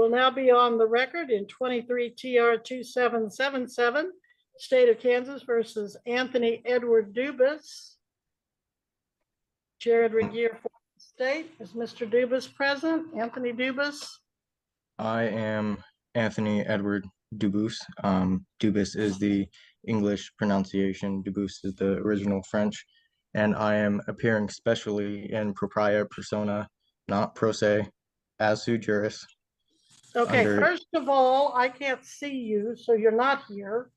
will now be on the record in 23 TR 2777, State of Kansas versus Anthony Edward Dubus. Jared Regier for the state. Is Mr. Dubus present? Anthony Dubus? I am Anthony Edward Dubus. Dubus is the English pronunciation. Dubus is the original French. And I am appearing specially in propria persona, not pro se, as sui juris. Okay, first of all, I can't see you, so you're not here.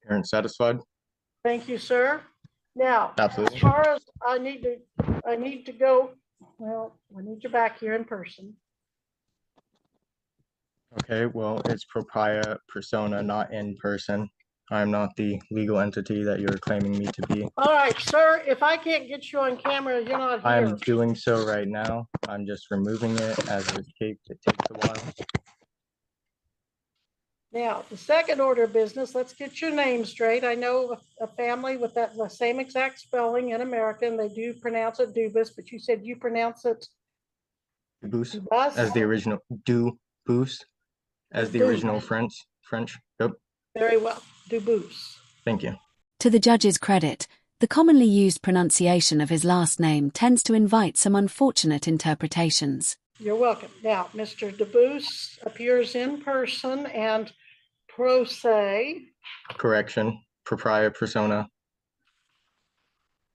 Parents satisfied? Thank you, sir. Now, absolutely. As far as I need to go, well, I need you back here in person. Okay, well, it's propria persona, not in person. I'm not the legal entity that you're claiming me to be. All right, sir, if I can't get you on camera, you're not here. I'm doing so right now. I'm just removing it as it's taped. It takes a while. Now, the second order of business, let's get your name straight. I know a family with the same exact spelling in America, and they do pronounce it Dubus, but you said you pronounce it Dubus, as the original Dubus, as the original French. Yep. Very well, Dubus. Thank you. To the judge's credit, the commonly used pronunciation of his last name tends to invite some unfortunate interpretations. You're welcome. Now, Mr. Dubus appears in person and pro se. Correction, propria persona.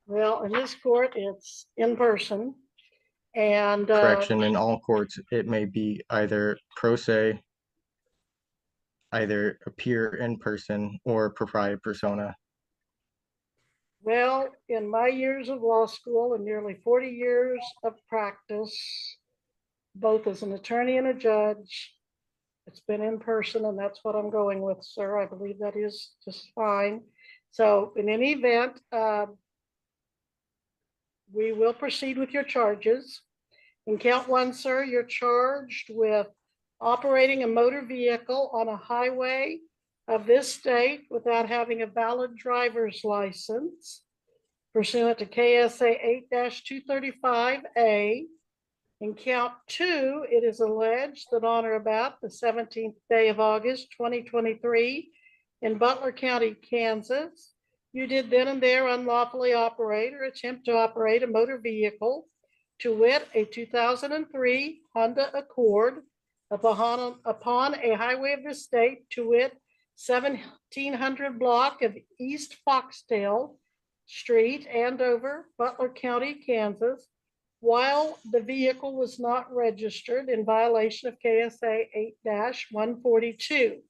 Well, in this court, it's in person. And correction, in all courts, it may be either pro se, either appear in person, or propria persona. Well, in my years of law school and nearly 40 years of practice, both as an attorney and a judge, it's been in person, and that's what I'm going with, sir. I believe that is just fine. So in any event, we will proceed with your charges. In count one, sir, you're charged with operating a motor vehicle on a highway of this state without having a valid driver's license pursuant to KSA 8-235A. In count two, it is alleged that on or about the 17th day of August, 2023, in Butler County, Kansas, you did then and there unlawfully operate or attempt to operate a motor vehicle, to wit, a 2003 Honda Accord, upon a highway of the state, to wit, 1700 block of East Foxtail Street, Andover, Butler County, Kansas, while the vehicle was not registered in violation of KSA 8-142.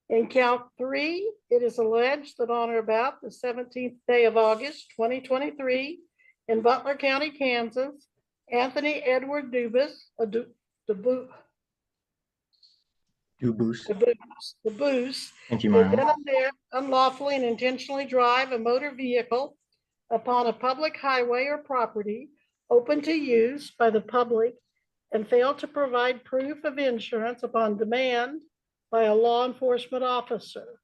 In count three, it is alleged that on or about the 17th day of August, 2023, in Butler County, Kansas, Anthony Edward Dubus, Thank you, unlawfully and intentionally drive a motor vehicle upon a public highway or property open to use by the public and failed to provide proof of insurance upon demand by a law enforcement officer.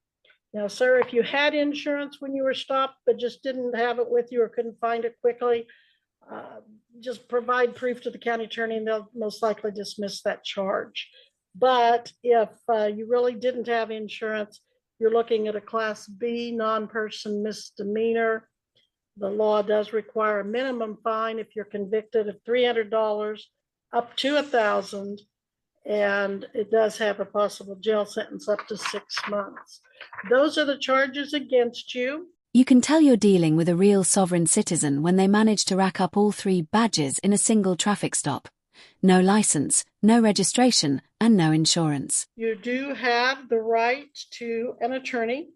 Now, sir, if you had insurance when you were stopped but just didn't have it with you or couldn't find it quickly, just provide proof to the county attorney and they'll most likely dismiss that charge. But if you really didn't have insurance, you're looking at a Class B non-person misdemeanor. The law does require a minimum fine if you're convicted of $300 up to $1,000, and it does have a possible jail sentence up to 6 months. Those are the charges against you. You can tell you're dealing with a real sovereign citizen when they manage to rack up all 3 badges in a single traffic stop. No license, no registration, and no insurance. You do have the right to an attorney.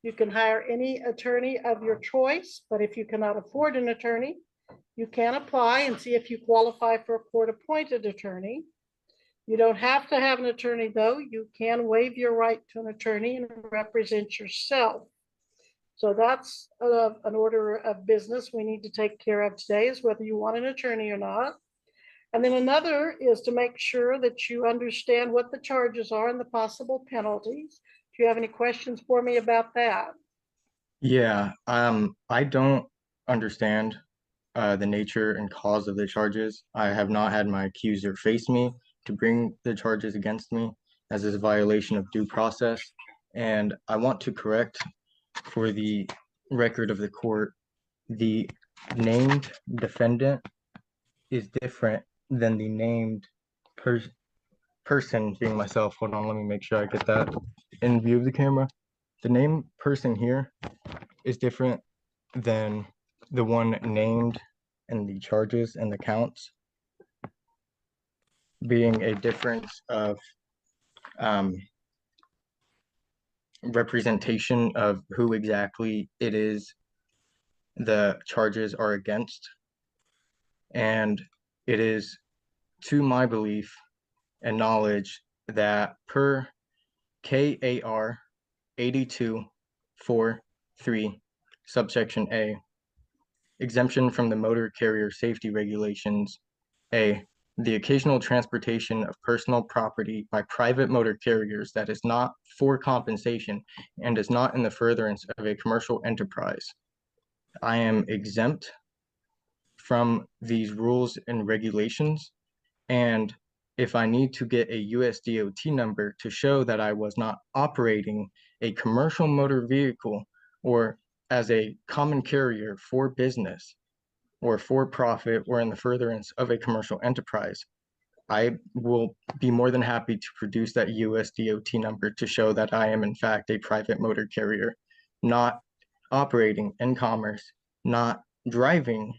You can hire any attorney of your choice, but if you cannot afford an attorney, you can apply and see if you qualify for a court-appointed attorney. You don't have to have an attorney, though. You can waive your right to an attorney and represent yourself. So that's an order of business we need to take care of today, is whether you want an attorney or not. And then another is to make sure that you understand what the charges are and the possible penalties. Do you have any questions for me about that? Yeah, I don't understand the nature and cause of the charges. I have not had my accuser face me to bring the charges against me, as is a violation of due process. And I want to correct for the record of the court, the named defendant is different than the named person, being myself. Hold on, let me make sure I get that in view of the camera. The named person here is different than the one named in the charges and the counts, being a difference of representation of who exactly it is the charges are against. And it is to my belief and knowledge that per KAR 8243 subsection A, exemption from the motor carrier safety regulations, A, the occasional transportation of personal property by private motor carriers that is not for compensation and is not in the furtherance of a commercial enterprise. I am exempt from these rules and regulations, and if I need to get a USDOT number to show that I was not operating a commercial motor vehicle or as a common carrier for business or for profit or in the furtherance of a commercial enterprise, I will be more than happy to produce that USDOT number to show that I am in fact a private motor carrier, not operating in commerce, not driving,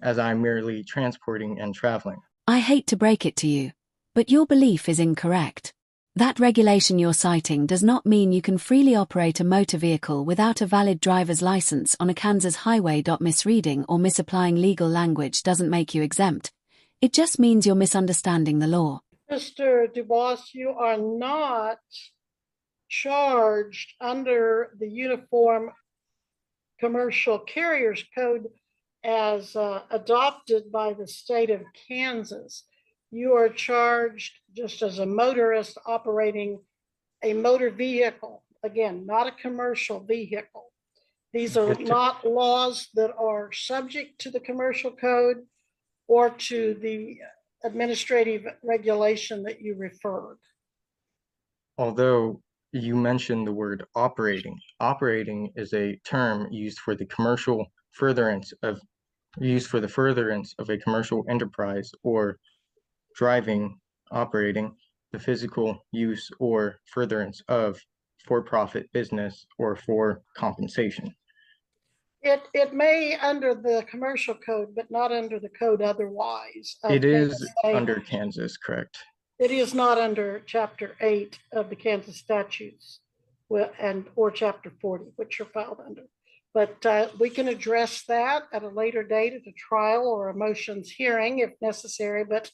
as I'm merely transporting and traveling. I hate to break it to you, but your belief is incorrect. That regulation you're citing does not mean you can freely operate a motor vehicle without a valid driver's license on a Kansas highway. Misreading or misapplying legal language doesn't make you exempt. It just means you're misunderstanding the law. Mr. DuBois, you are not charged under the Uniform Commercial Carriers Code as adopted by the state of Kansas. You are charged just as a motorist operating a motor vehicle. Again, not a commercial vehicle. These are not laws that are subject to the commercial code or to the administrative regulation that you referred. Although you mentioned the word operating, operating is a term used for the furtherance of a commercial enterprise, or driving, operating, the physical use or furtherance of for-profit business or for compensation. It may under the commercial code, but not under the code otherwise. It is under Kansas, correct? It is not under Chapter 8 of the Kansas statutes or Chapter 40, which are filed under. But we can address that at a later date at a trial or a motions hearing if necessary. But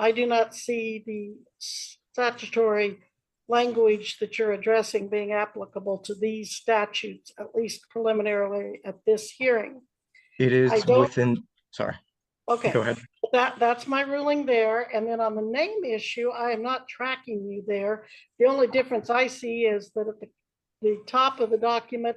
I do not see the statutory language that you're addressing being applicable to these statutes, at least preliminarily at this hearing. It is within, sorry. Okay. Go ahead. That's my ruling there. And then on the name issue, I am not tracking you there. The only difference I see is that at the top of the document,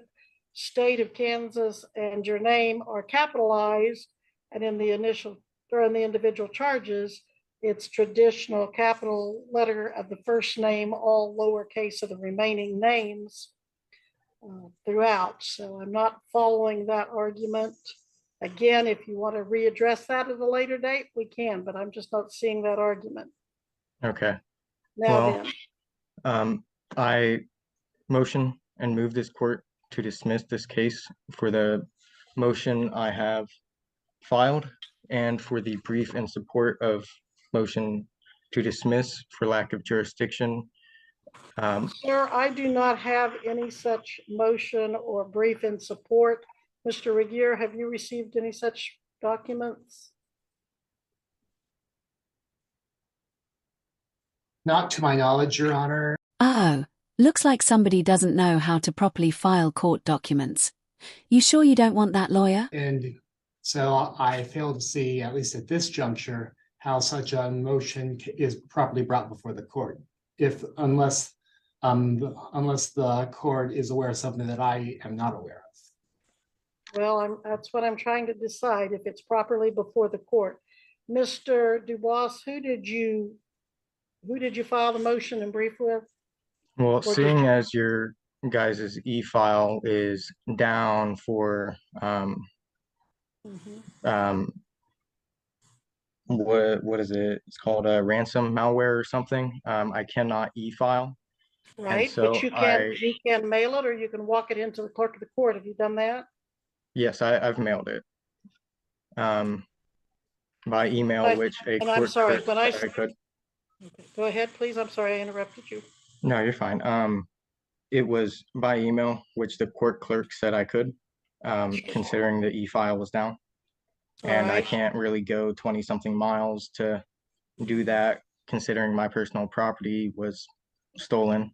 state of Kansas and your name are capitalized, and in the initial or in the individual charges, it's traditional capital letter of the first name, all lowercase of the remaining names throughout. So I'm not following that argument. Again, if you want to readdress that at a later date, we can, but I'm just not seeing that argument. Okay. Now then. I motion and move this court to dismiss this case for the motion I have filed and for the brief in support of motion to dismiss for lack of jurisdiction. Sir, I do not have any such motion or brief in support. Mr. Regier, have you received any such documents? Not to my knowledge, Your Honor. Oh, looks like somebody doesn't know how to properly file court documents. You sure you don't want that, lawyer? And so I fail to see, at least at this juncture, how such a motion is properly brought before the court. Unless the court is aware of something that I am not aware of. Well, that's what I'm trying to decide, if it's properly before the court. Mr. Dubois, who did you file the motion and brief with? Well, Or did seeing you- as your guys' e-file is down for Mhm. What is it? It's called a ransom malware or something. I cannot e-file. Right, so but you can mail it, or you can walk it into the clerk of the court. Have you done that? Yes, I've mailed it. By email, which a And I'm court sorry, clerk when I, said I could. okay, go ahead, please. I'm sorry, I interrupted you. No, you're fine. It was by email, which the court clerk said I could, considering the e-file was down. And I Alright. can't really go 20-something miles to do that, considering my personal property was stolen.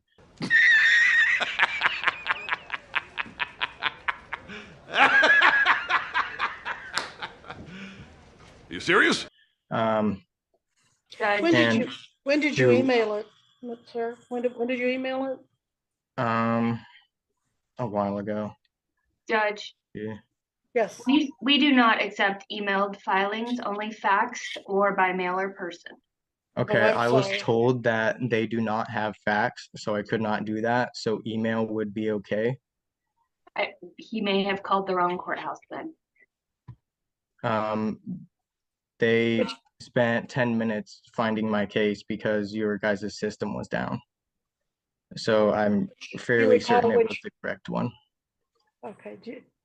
You serious? Judge, When did you email it, sir? When did you email it? A while ago. Judge, Yeah. Yes. we do not accept emailed filings, only faxed or by mail or person. Okay, I'm I was sorry. told that they do not have fax, so I could not do that. So email would be okay. He may have called the wrong courthouse then. They spent 10 minutes finding my case because your guys' system was down. So I'm fairly certain it was the correct one. Okay,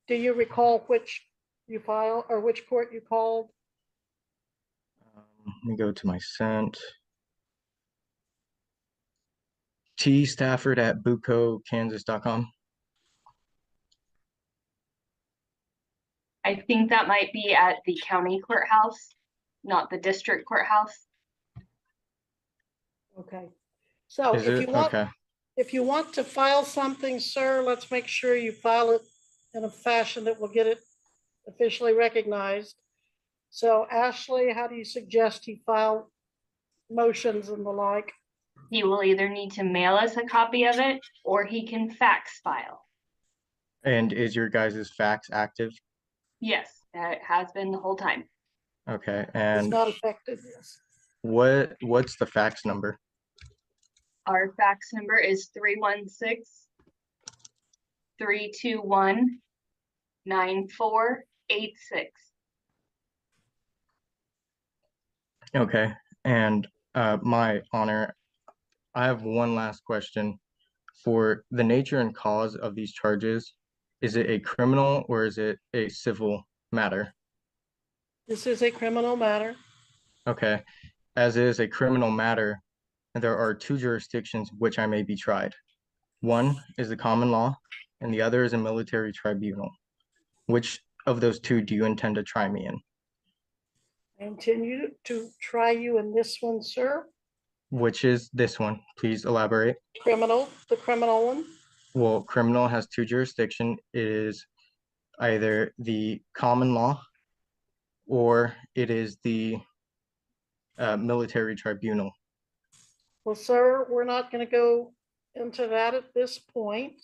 do you recall which you filed, or which court you called? Let me go to my sent. T Stafford at bucokansas.com. I think that might be at the county courthouse, not the district courthouse. Okay, so Is it? Okay. if you want to file something, sir, let's make sure you file it in a fashion that will get it officially recognized. So Ashley, how do you suggest he file motions and the like? He will either need to mail us a copy of it or he can fax file. And is your guys' fax active? Yes, it has been the whole time. Okay, It's and not affected, yes. what's the fax number? Our fax number is 316-321-9486. Okay, and my honor, I have one last question. For the nature and cause of these charges, is it a criminal or is it a civil matter? This is a criminal matter. Okay, as is a criminal matter, there are two jurisdictions which I may be tried. One is the common law, and the other is a military tribunal. Which of those two do you intend to try me in? I intend to try you in this one, sir. Which is this one? Please elaborate. The criminal one. Well, criminal has two jurisdictions. It is either the common law or it is the military tribunal. Well, sir, we're not going to go into that at this point.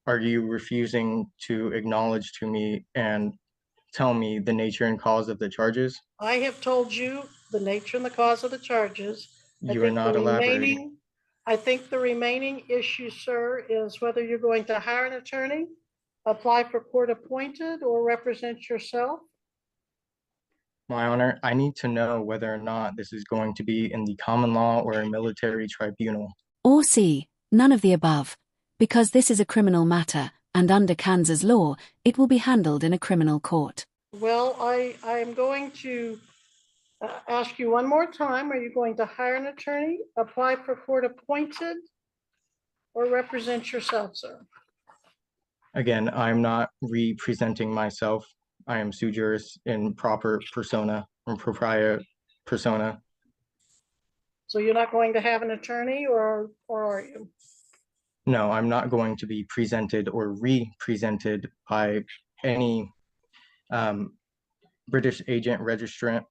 Are you refusing to acknowledge to me and tell me the nature and cause of the charges? I have told you the nature and the cause of the charges. You are not elaborating. I think the remaining issue, sir, is whether you're going to hire an attorney, apply for court appointed, or represent yourself. My honor, I need to know whether or not this is going to be in the common law or a military tribunal. Or C, none of the above. Because this is a criminal matter, and under Kansas law, it will be handled in a criminal court. Well, I am going to ask you one more time. Are you going to hire an attorney, apply for court appointed, or represent yourself, sir? Again, I'm not representing myself. I am sui juris in proper persona and propria persona. So you're not going to have an attorney, or are you? No, I'm not going to be presented or represented by any British agent registrant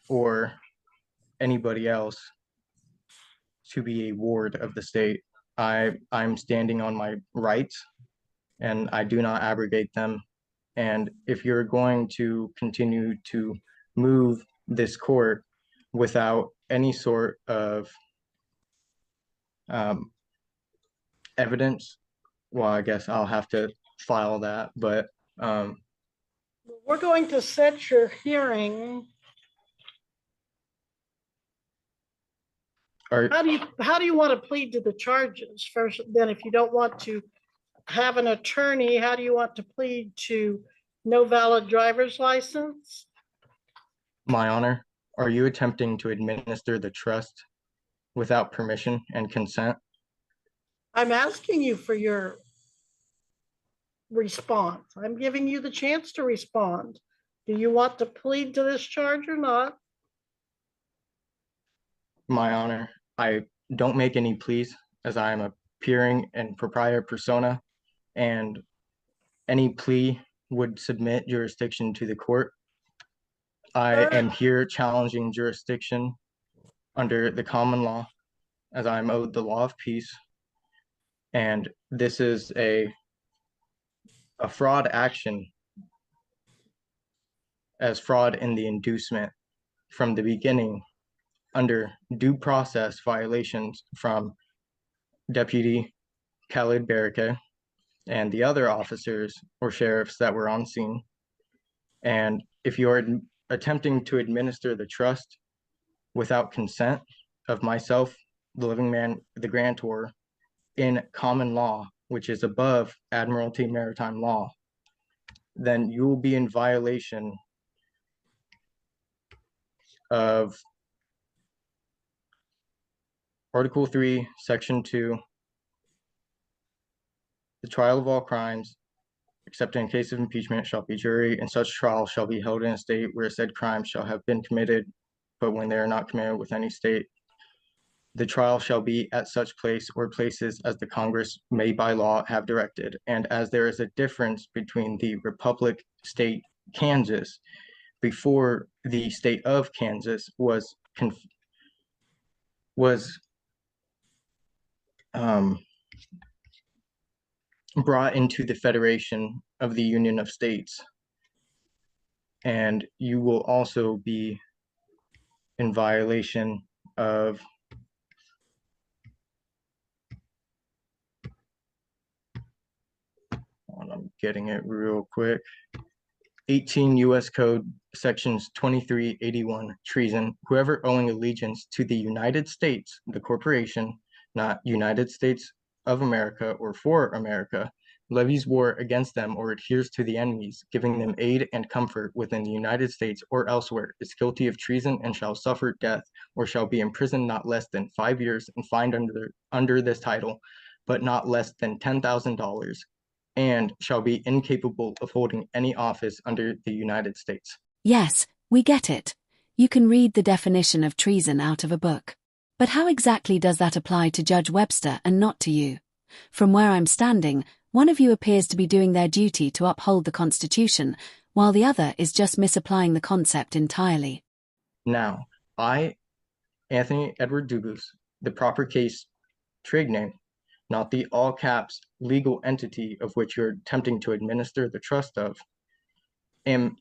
or anybody else to be a ward of the state. I'm standing on my rights and I do not abrogate them. And if you're going to continue to move this court without any sort of evidence, well, I guess I'll have to file that, but We're going to set your hearing. are How do you want to plead to the charges first? Then if you don't want to have an attorney, how do you want to plead to no valid driver's license? My honor, are you attempting to administer the trust without permission and consent? I'm asking you for your response. I'm giving you the chance to respond. Do you want to plead to this charge or not? My honor, I don't make any pleas as I am appearing in proprietary persona, and any plea would submit jurisdiction to the court. I am here challenging jurisdiction under the common law as I am owed the law of peace. And this is a fraud action as fraud in the inducement from the beginning under due process violations from Deputy Khalid Barake and the other officers or sheriffs that were on scene. And if you're attempting to administer the trust without consent of myself, the living man, the grantor, in common law, which is above Admiralty Maritime law, then you will be in violation of Article 3, Section 2, the trial of all crimes, except in case of impeachment, shall be jury, and such trial shall be held in a state where said crime shall have been committed, but when they are not committed with any state, the trial shall be at such place or places as the Congress may by law have directed. And as there is a difference between the Republic State Kansas before the state of Kansas was brought into the Federation of the Union of States. And you will also be in violation of I'm getting it real quick. 18 U.S. Code sections 2381, treason. Whoever owing allegiance to the United States, the corporation, not United States of America or for America, levies war against them or adheres to the enemies, giving them aid and comfort within the United States or elsewhere, is guilty of treason and shall suffer death or shall be imprisoned not less than 5 years and fined under this title, but not less than $10,000, and shall be incapable of holding any office under the United States. Yes, we get it. You can read the definition of treason out of a book. But how exactly does that apply to Judge Webster and not to you? From where I'm standing, one of you appears to be doing their duty to uphold the Constitution, while the other is just misapplying the concept entirely. Now, I, Anthony Edward Dubus, the proper case trade name, not the all caps legal entity of which you're attempting to administer the trust of, am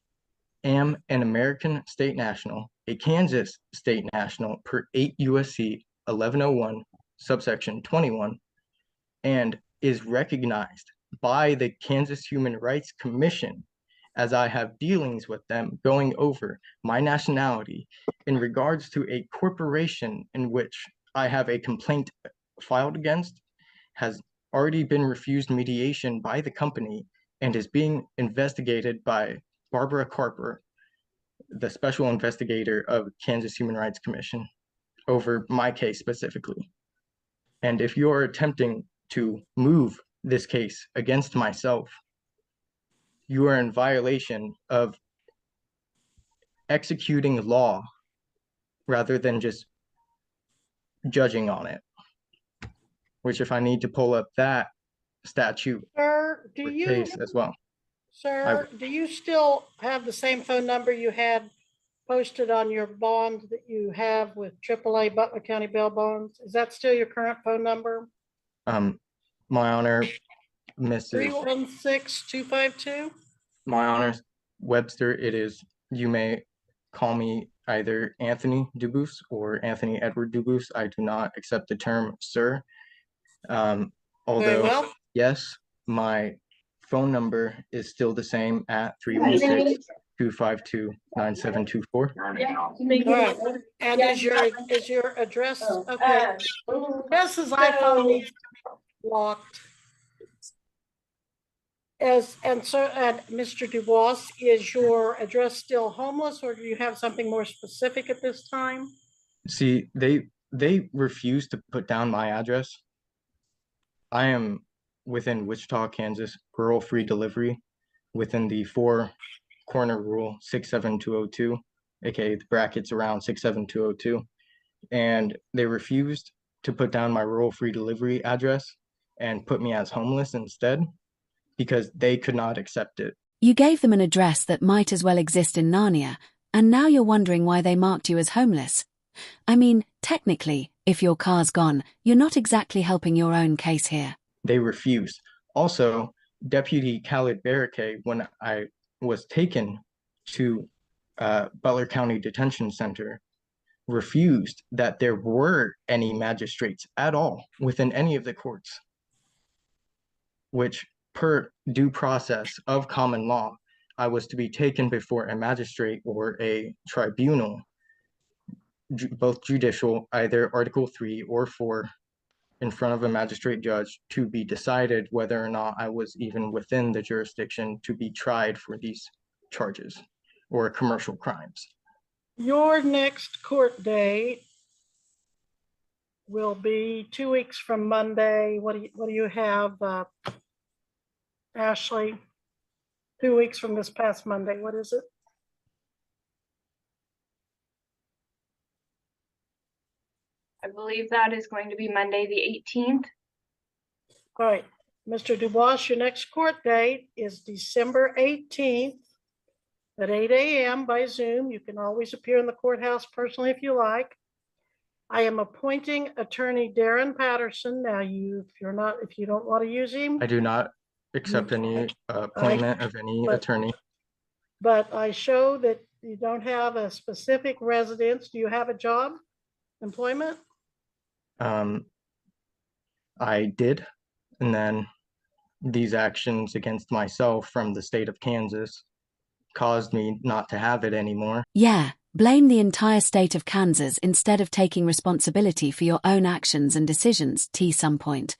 an American state national, a Kansas state national per 8 U.S.C. 1101, subsection 21, and is recognized by the Kansas Human Rights Commission as I have dealings with them going over my nationality in regards to a corporation in which I have a complaint filed against, has already been refused mediation by the company and is being investigated by Barbara Carper, the special investigator of Kansas Human Rights Commission, over my case specifically. And if you're attempting to move this case against myself, you are in violation of executing law rather than just judging on it. Which, if I need to pull up that statute Sir, case as well. do you still have the same phone number you had posted on your bond that you have with AAA Butler County Bail Bonds. Is that still your current phone number? My honor, Mrs. 316-252? My honor, Webster, it is, you may call me either Anthony Dubus or Anthony Edward Dubus. I do not accept the term sir. Very Although, well. yes, my phone number is still the same at 316-252-9724. All right. And is your address, okay. Guess's iPhone needs to be locked. And Mr. Dubois, is your address still homeless, or do you have something more specific at this time? See, they refuse to put down my address. I am within Wichita, Kansas, rural free delivery within the 4-corner rule 67202, aka the brackets around 67202. And they refused to put down my rural free delivery address and put me as homeless instead because they could not accept it. You gave them an address that might as well exist in Narnia, and now you're wondering why they marked you as homeless. I mean, technically, if your car's gone, you're not exactly helping your own case here. They refused. Also, Deputy Khalid Barake, when I was taken to Butler County Detention Center, refused that there were any magistrates at all within any of the courts, which per due process of common law, I was to be taken before a magistrate or a tribunal, both judicial, either Article 3 or 4, in front of a magistrate judge to be decided whether or not I was even within the jurisdiction to be tried for these charges or commercial crimes. Your next court date will be 2 weeks from Monday. What do you have, Ashley? 2 weeks from this past Monday. What is it? I believe that is going to be Monday, the 18th. All right, Mr. Dubois, your next court date is December 18th at 8 a.m. by Zoom. You can always appear in the courthouse personally if you like. I am appointing Attorney Darren Patterson. Now, if you don't want to use him. I do not accept any appointment of any attorney. But I show that you don't have a specific residence. Do you have a job, employment? I did, and then these actions against myself from the state of Kansas caused me not to have it anymore. Yeah, blame the entire state of Kansas instead of taking responsibility for your own actions and decisions. Some point.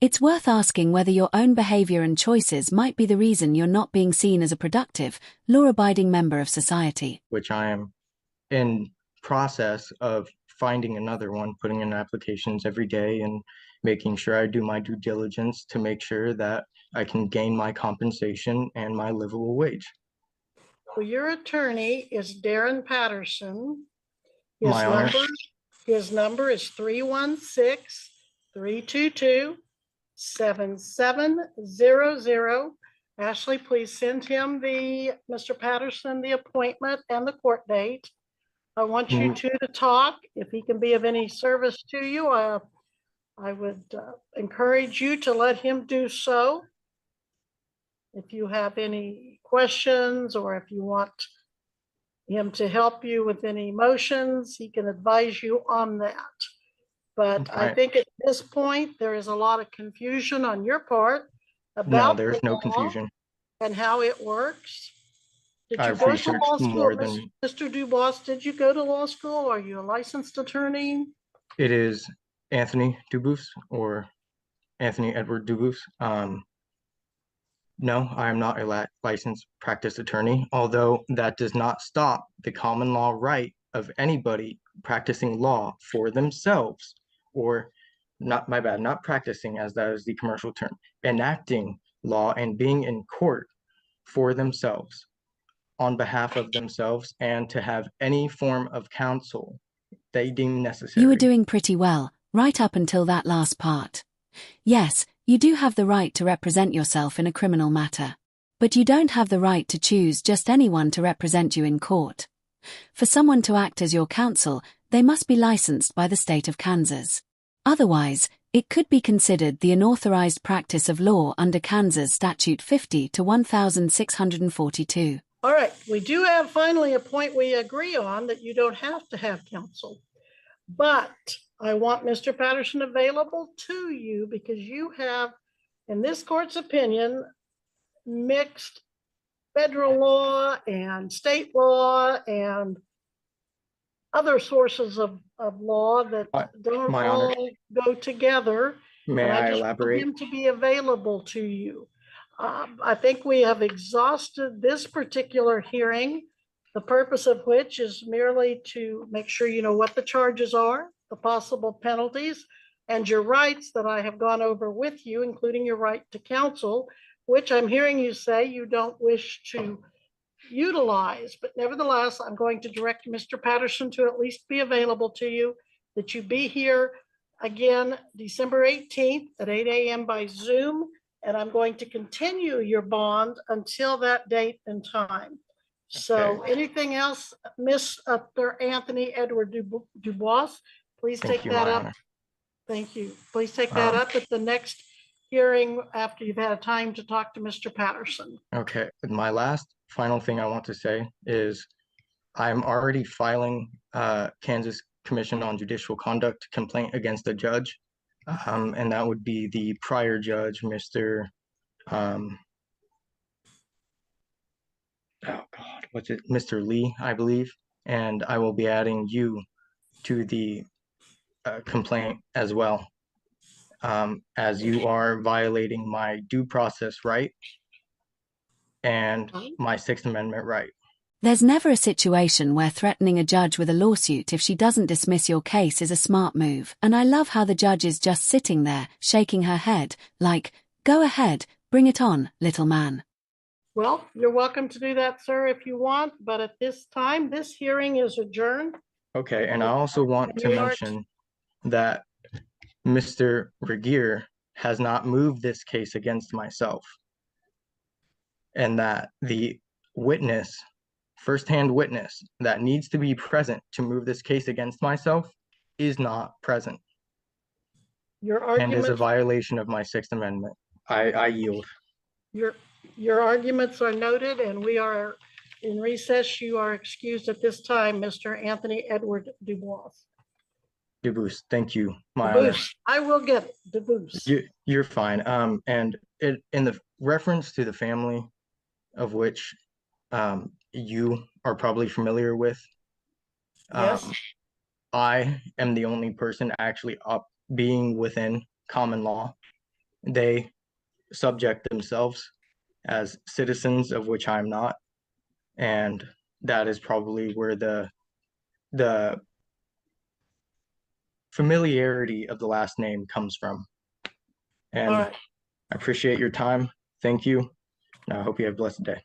It's worth asking whether your own behavior and choices might be the reason you're not being seen as a productive, law-abiding member of society. Which I am in process of finding another one, putting in applications every day and making sure I do my due diligence to make sure that I can gain my compensation and my livable wage. Well, your attorney is Darren Patterson. My honor. His number is 316-322-7700. Ashley, please send him Mr. Patterson, the appointment and the court date. I want you two to talk. If he can be of any service to you, I would encourage you to let him do so. If you have any questions or if you want him to help you with any motions, he can advise you on that. But I think at this point, there is a lot of confusion on your part about there's no confusion and how it works. Did you I've go to researched law school, more than Mr. Dubois? Did you go to law school? Are you a licensed attorney? it is Anthony Dubus or Anthony Edward Dubus. No, I am not a licensed practice attorney, although that does not stop the common law right of anybody practicing law for themselves, or not practicing, as that is the commercial term, enacting law and being in court for themselves, on behalf of themselves, and to have any form of counsel they deem necessary. You were doing pretty well, right up until that last part. Yes, you do have the right to represent yourself in a criminal matter. But you don't have the right to choose just anyone to represent you in court. For someone to act as your counsel, they must be licensed by the state of Kansas. Otherwise, it could be considered the unauthorized practice of law under Kansas Statute 50 to 1642. All right, we do have finally a point we agree on, that you don't have to have counsel. But I want Mr. Patterson available to you because you have, in this court's opinion, mixed federal law and state law and other sources of law that don't My honor. all go together. May And I just want elaborate? him to be available to you. I think we have exhausted this particular hearing, the purpose of which is merely to make sure you know what the charges are, the possible penalties, and your rights that I have gone over with you, including your right to counsel, which I'm hearing you say you don't wish to utilize. But nevertheless, I'm going to direct Mr. Patterson to at least be available to you, that you be here again December 18th at 8 a.m. by Zoom. And I'm going to continue your bond until that date and time. So anything else, Mr. Anthony Edward Dubois, please Thank take you, that my up. honor. Thank you. Please take that up at the next hearing after you've had time to talk to Mr. Patterson. Okay, my last final thing I want to say is I'm already filing Kansas Commission on Judicial Conduct complaint against the judge. And that would be the prior judge, Mr. Mr. Lee, I believe. And I will be adding you to the complaint as well, as you are violating my due process right and my Sixth Amendment right. There's never a situation where threatening a judge with a lawsuit if she doesn't dismiss your case is a smart move, and I love how the judge is just sitting there, shaking her head, like, go ahead, bring it on, little man. Well, you're welcome to do that, sir, if you want, but at this time, this hearing is adjourned. Okay, and I also want to mention that Mr. Regier has not moved this case against myself, and that the witness, firsthand witness that needs to be present to move this case against myself is not present. Your And is a arguments, violation of my Sixth Amendment. I yield. your arguments are noted, and we are in recess. You are excused at this time, Mr. Anthony Edward Dubois. Dubois, thank you, my honor. Dubois, I will get it, Dubois. You're fine. And in the reference to the family of which you are probably familiar with, Yes. I am the only person actually being within common law. They subject themselves as citizens, of which I'm not, and that is probably where the familiarity of the last name comes from. And All right. I appreciate your time. Thank you. And I hope you have a blessed day.